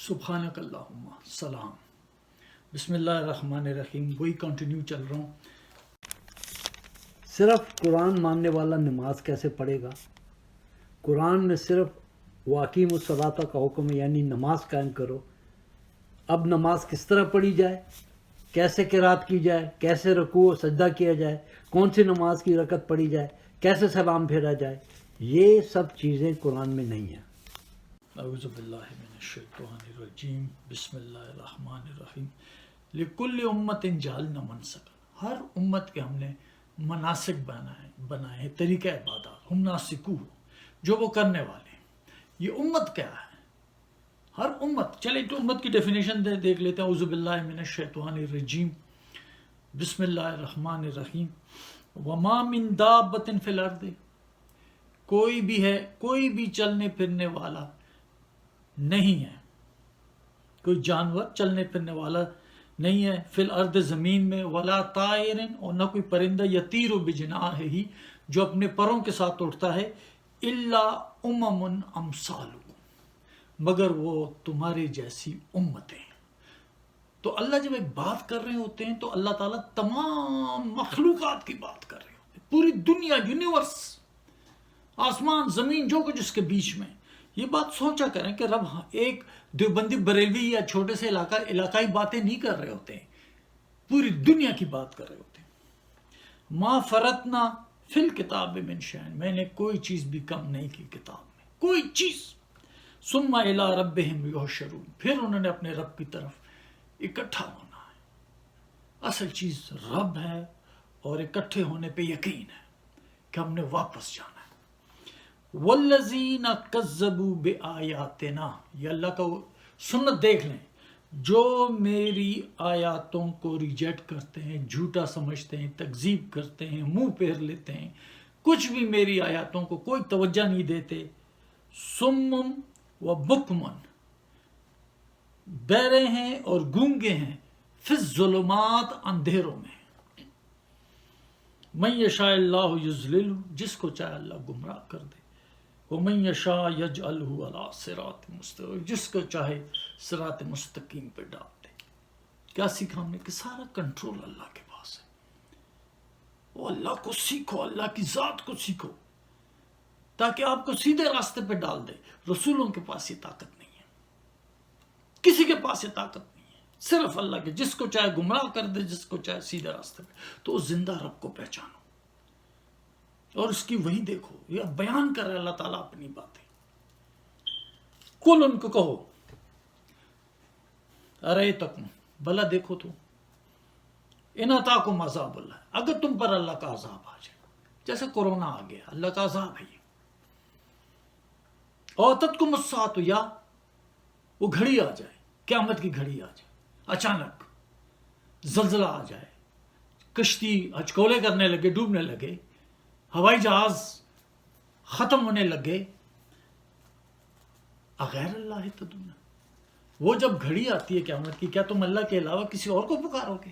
سبحانک اللہم سلام. بسم اللہ الرحمن الرحیم. وہی کنٹینیو چل رہا ہوں. صرف قرآن ماننے والا نماز کیسے پڑھے گا؟ قرآن میں صرف واقیم الصلاۃ کا حکم ہے، یعنی نماز قائم کرو. اب نماز کس طرح پڑھی جائے، کیسے قرات کی جائے، کیسے رکوع و سجدہ کیا جائے، کون سی نماز کی رکعت پڑھی جائے، کیسے سلام پھیرا جائے، یہ سب چیزیں قرآن میں نہیں ہیں. اعوذ باللہ من الشیطان الرجیم. بسم اللہ الرحمن الرحیم. لکل امت جعلنا منسکا. ہر امت کے ہم نے مناسک بنائے ہیں، طریقہ عبادات، ہم ناسکو جو وہ کرنے والے ہیں. یہ امت کیا ہے؟ ہر امت. چلے تو امت کی ڈیفینیشن دیکھ لیتے ہیں. اعوذ باللہ من الشیطان الرجیم. بسم اللہ الرحمن الرحیم. وما من دابۃ فی الارض. کوئی بھی ہے، کوئی بھی چلنے پھرنے والا نہیں ہے، کوئی جانور چلنے پھرنے والا نہیں ہے. فی الارض زمین میں. ولا طائر، اور نہ کوئی پرندہ یطیر بجناحہ جو اپنے پروں کے ساتھ اڑتا ہے. الا امم امثالکم، مگر وہ تمہارے جیسی امتیں. تو اللہ جب ایک بات کر رہے ہوتے ہیں تو اللہ تعالیٰ تمام مخلوقات کی بات کر رہے ہوتے ہیں. پوری دنیا، یونیورس، آسمان زمین، جو کچھ اس کے بیچ میں. یہ بات سوچا کریں کہ رب ایک دیوبندی بریلوی یا چھوٹے سے علاقائی باتیں نہیں کر رہے ہوتے ہیں، پوری دنیا کی بات کر رہے ہوتے ہیں. ما فرطنا فی الکتاب من شیء، میں نے کوئی چیز بھی کم نہیں کی کتاب میں، کوئی چیز. ثم الی ربہم یحشرون، پھر انہوں نے اپنے رب کی طرف اکٹھا ہونا ہے. اصل چیز رب ہے اور اکٹھے ہونے پہ یقین ہے کہ ہم نے واپس جانا ہے. والذین کذبوا بآیاتنا، یہ اللہ کا سنت دیکھ لیں. جو میری آیاتوں کو ریجیکٹ کرتے ہیں، جھوٹا سمجھتے ہیں، تکذیب کرتے ہیں، منہ پھیر لیتے ہیں، کچھ بھی میری آیاتوں کو کوئی توجہ نہیں دیتے. سمم و بکمن، بہرے ہیں اور گونگے ہیں. فی الظلمات، اندھیروں میں. من یشاء اللہ یضللہ، جس کو چاہے اللہ گمراہ کر دے. ومن یشاء یجعلہ علی صراط مستقیم، جس کو چاہے صراط مستقیم پہ ڈال دے. کیا سیکھا ہم نے کہ سارا کنٹرول اللہ کے پاس ہے. وہ اللہ کو سیکھو، اللہ کی ذات کو سیکھو تاکہ آپ کو سیدھے راستے پہ ڈال دے. رسولوں کے پاس یہ طاقت نہیں ہے، کسی کے پاس یہ طاقت نہیں ہے، صرف اللہ کے. جس کو چاہے گمراہ کر دے، جس کو چاہے سیدھے راستے پہ. تو اس زندہ رب کو پہچانو اور اس کی وہی دیکھو. یہ بیان کر رہے اللہ تعالیٰ اپنی باتیں. کل ان کو کہو، ارے تک بھلا دیکھو تو ان اتاکم عذاب اللہ، اگر تم پر اللہ کا عذاب آ جائے، جیسے کورونا آ گیا، اللہ کا عذاب ہے یہ. اوتتکم الساعۃ، یا وہ گھڑی آ جائے، قیامت کی گھڑی آ جائے، اچانک زلزلہ آ جائے، کشتی ہچکولے کرنے لگے، ڈوبنے لگے، ہوائی جہاز ختم ہونے لگے. اغیر اللہ تدعون، وہ جب گھڑی آتی ہے قیامت کی، کیا تم اللہ کے علاوہ کسی اور کو پکارو گے؟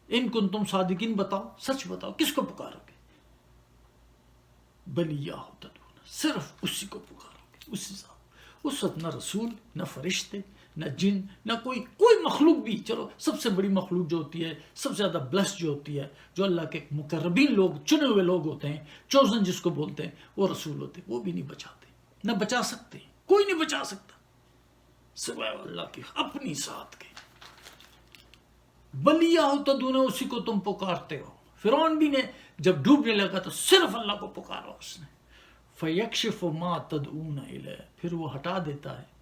ان کنتم صادقین، بتاؤ، سچ بتاؤ، کس کو پکارو گے؟ بل ایاہ تدعون، صرف اسی کو پکارو گے، اسی ذات. اس وقت نہ رسول، نہ فرشتے، نہ جن، نہ کوئی مخلوق بھی. چلو سب سے بڑی مخلوق جو ہوتی ہے، سب سے زیادہ بلس جو ہوتی ہے، جو اللہ کے مقربین لوگ، چنے ہوئے لوگ ہوتے ہیں، چوزن جس کو بولتے ہیں، وہ رسول ہوتے ہیں. وہ بھی نہیں بچاتے، نہ بچا سکتے. کوئی نہیں بچا سکتا سوائے اللہ کی اپنی ذات کے. بلیہ تدعون، اسی کو تم پکارتے ہو. فرعون بھی نے جب ڈوبنے لگا تو صرف اللہ کو پکارا اس نے. فیکشف ما تدعون الیہ، پھر وہ ہٹا دیتا ہے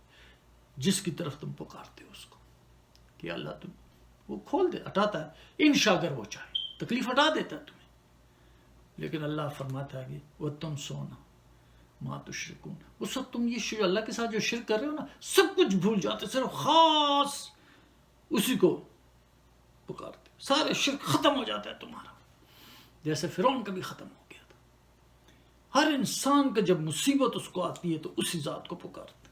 جس کی طرف تم پکارتے ہو اس کو. کہ اللہ تم وہ کھول دے، ہٹاتا ہے انشاء، اگر وہ چاہے تکلیف ہٹا دیتا ہے تمہیں. لیکن اللہ فرماتا ہے کہ وہ تم سونا ما تشرکون، اس وقت تم یہ اللہ کے ساتھ جو شرک کر رہے ہو نا، سب کچھ بھول جاتے، صرف خاص اسی کو پکارتے. سارے شرک ختم ہو جاتا ہے تمہارا، جیسے فرعون کا بھی ختم ہو گیا تھا. ہر انسان کا جب مصیبت اس کو آتی ہے تو اسی ذات کو پکارتے.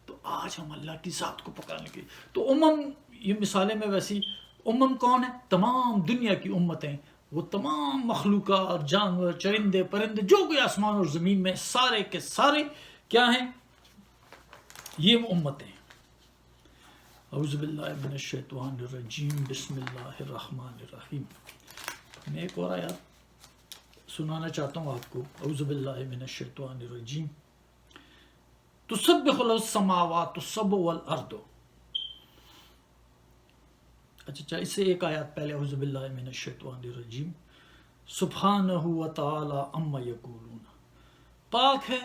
تو آج ہم اللہ کی ذات کو پکارنے کے. تو یہ مثالیں میں ویسی کون ہے؟ تمام دنیا کی امتیں، وہ تمام مخلوقات، جانور، چرندے، پرندے، جو کوئی آسمان اور زمین میں، سارے کے سارے کیا ہیں؟ یہ امتیں. اعوذ باللہ من الشیطان الرجیم بسم اللہ الرحمن الرحیم. میں ایک اور آیات سنانا چاہتا ہوں آپ کو. اعوذ باللہ من الشیطان الرجیم. تسبح له السماوات السبع والارض. اچھا اس سے ایک آیات پہلے. اعوذ باللہ من الشیطان الرجیم. سبحانہ وتعالی عما یقولون. پاک ہے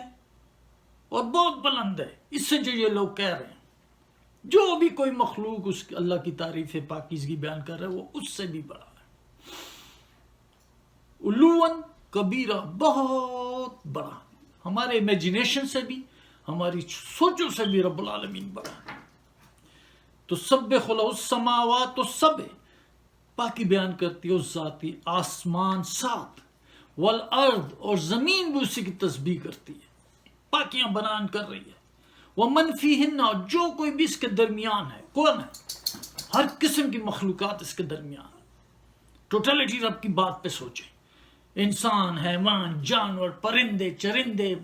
اور بہت بلند ہے اس سے جو یہ لوگ کہہ رہے ہیں. جو بھی کوئی مخلوق اس اللہ کی تعریف پاکیزگی بیان کر رہا ہے وہ اس سے بھی بڑا ہے. علواً کبیرہ، بہت بڑا. ہمارے امیجنیشن سے بھی، ہماری سوچوں سے بھی رب العالمین بڑا ہے. تو سبح له السماوات السبع، پاکی بیان کرتی ہے اس ذاتی آسمان سات، والارض اور زمین بھی اسی کی تسبیح کرتی ہے، پاکیاں بیان کر رہی ہے. ومن فیہن، جو کوئی بھی اس کے درمیان ہے. کون ہے؟ ہر قسم کی مخلوقات اس کے درمیان. ٹوٹلٹی رب کی بات پہ سوچیں. انسان، حیوان، جانور، پرندے، چرندے،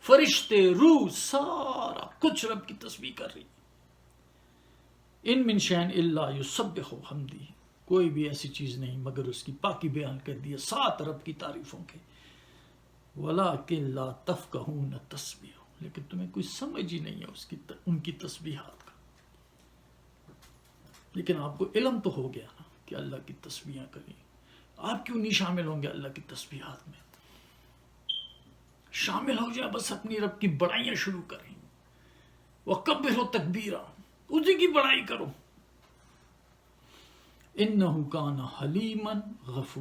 فرشتے، روح، سارا کچھ رب کی تسبیح کر رہی ہے. ان من شیء الا یسبح بحمدہ، کوئی بھی ایسی چیز نہیں مگر اس کی پاکی بیان کر دی ہے سات رب کی تعریفوں کے. ولکن لا تفقہون تسبیحہ، لیکن تمہیں کوئی سمجھ ہی نہیں ہے ان کی تسبیحات کا. لیکن آپ کو علم تو ہو گیا نا کہ اللہ کی تسبیحاں کریں. آپ کیوں نہیں شامل ہوں گے اللہ کی تسبیحات میں؟ شامل ہو جائے، بس اپنی رب کی بڑائیاں شروع کریں. وَكَبِّرْهُ تَكْبِيرًا، اسی کی بڑائی کرو. إِنَّهُ كَانَ حَلِيمًا غَفُورًا.